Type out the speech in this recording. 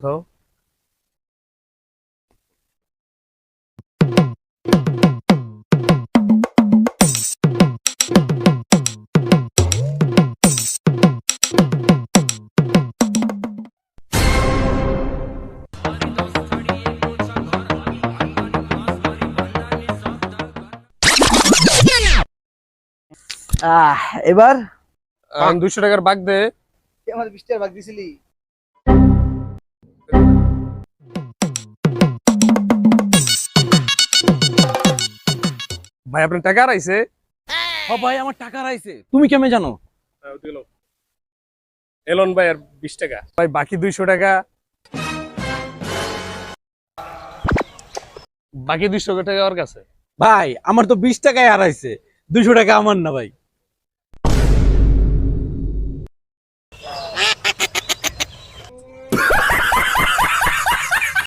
তো এবার 200 টাকার বাগ দে। তুই আমার 20 টাকা ভাগ দিছিলি। ভাই আপনার টাকা আইছে? ও ভাই আমার টাকা রাইছে, তুমি কেমনে জানো? এলন ভাই আর 20 টাকা ভাই, বাকি 200 টাকা। বাকি 200 টাকা ওর কাছে। ভাই আমার তো 20 টাকায় হারাইছে, 200 টাকা আমার না ভাই।